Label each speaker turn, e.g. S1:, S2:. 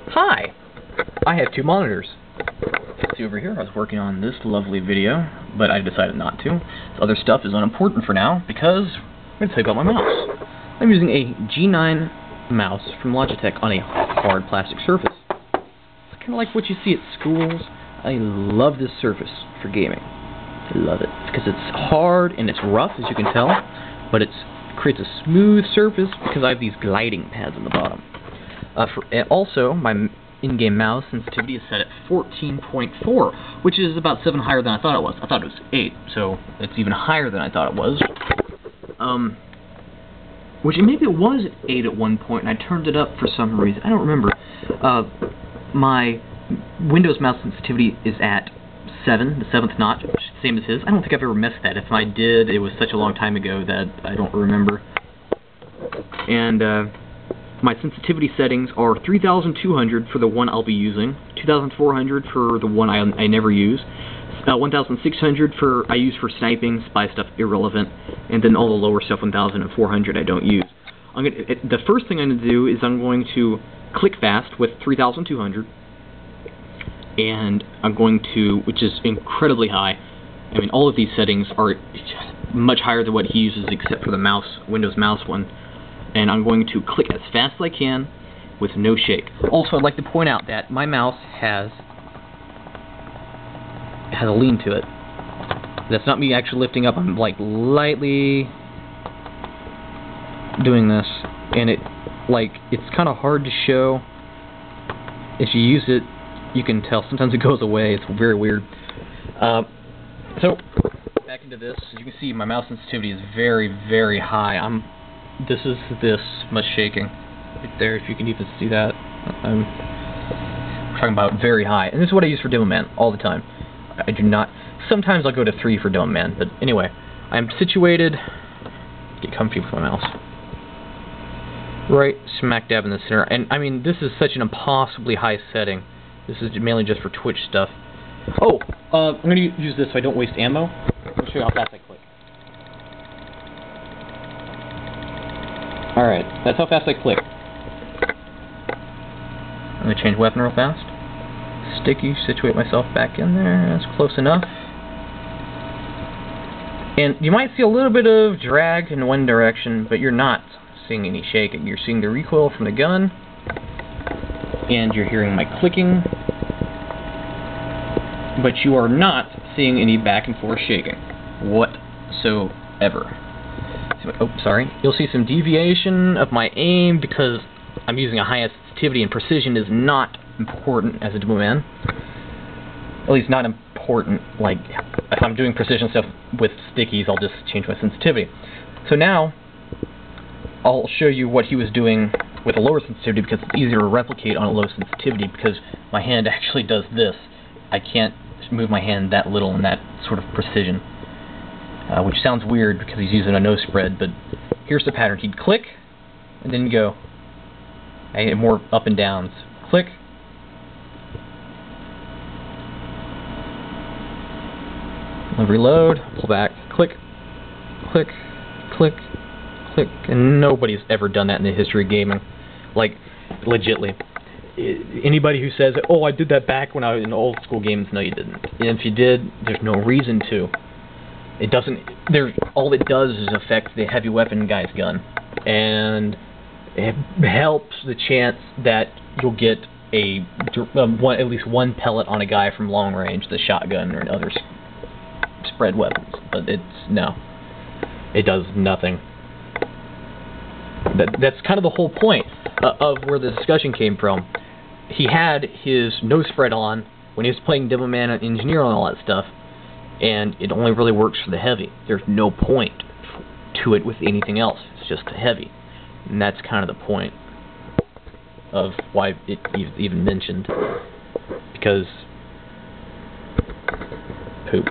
S1: Hi! I have two monitors. See over here, I was working on this lovely video, but I decided not to. This other stuff is unimportant for now, because I'm going to tell you about my mouse. I'm using a G9 mouse from Logitech on a hard plastic surface. It's kind of like what you see at schools. I love this surface for gaming. I love it, because it's hard and it's rough, as you can tell, but it creates a smooth surface because I have these gliding pads on the bottom. Also, my in-game mouse sensitivity is set at 14.4, which is about 7 higher than I thought it was. I thought it was 8, so it's even higher than I thought it was. Which maybe it was at 8 at one point, and I turned it up for some reason. I don't remember. My Windows mouse sensitivity is at 7, the 7th notch, which is the same as his. I don't think I've ever missed that. If I did, it was such a long time ago that I don't remember. And my sensitivity settings are 3200 for the one I'll be using, 2400 for the one I never use, 1600 I use for sniping, spy stuff irrelevant, and then all the lower stuff 1400 I don't use. The first thing I'm going to do is I'm going to click fast with 3200, and I'm going to, which is incredibly high. I mean, all of these settings are much higher than what he uses except for the mouse, Windows mouse one. And I'm going to click as fast as I can with no shake. Also, I'd like to point out that my mouse has a lean to it. That's not me actually lifting up. I'm like lightly doing this, and it's kind of hard to show. If you use it, you can tell. Sometimes it goes away. It's very weird. So back into this. As you can see, my mouse sensitivity is very, very high. This is this much shaking right there, if you can even see that. I'm talking about very high, and this is what I use for Demo Man all the time. I do not. Sometimes I'll go to 3 for Demo Man, but anyway, I'm situated. Get comfy with my mouse. Right smack dab in the center, and I mean this is such an impossibly high setting. This is mainly just for Twitch stuff. Oh, I'm going to use this so I don't waste ammo. I'm going to show you how fast I click. Alright, that's how fast I click. I'm going to change weapon real fast. Sticky, situate myself back in there. That's close enough. And you might see a little bit of drag in one direction, but you're not seeing any shaking. You're seeing the recoil from the gun, and you're hearing my clicking, but you are not seeing any back and forth shaking whatsoever. Oh, sorry. You'll see some deviation of my aim because I'm using a high sensitivity, and precision is not important as a Demo Man. At least not important, like, if I'm doing precision stuff with stickies, I'll just change my sensitivity. So now, I'll show you what he was doing with a lower sensitivity because it's easier to replicate on a low sensitivity because my hand actually does this. I can't move my hand that little in that sort of precision. Which sounds weird because he's using a no spread, but here's the pattern. He'd click, and then go. More up and downs. Click. I'll reload, pull back, click, click, click, click, and nobody's ever done that in the history of gaming. Like, legitly. Anybody who says, oh, I did that back when I was in old school games, no you didn't. And if you did, there's no reason to. It doesn't. All it does is affect the heavy weapon guy's gun, and it helps the chance that you'll get at least one pellet on a guy from long range, the shotgun or other spread weapons. But no, it does nothing. That's kind of the whole point of where the discussion came from. He had his no spread on when he was playing Demo Man and Engineer and all that stuff. And it only really works for the heavy. There's no point to it with anything else. It's just the heavy. And that's kind of the point of why it even mentioned. Because poop.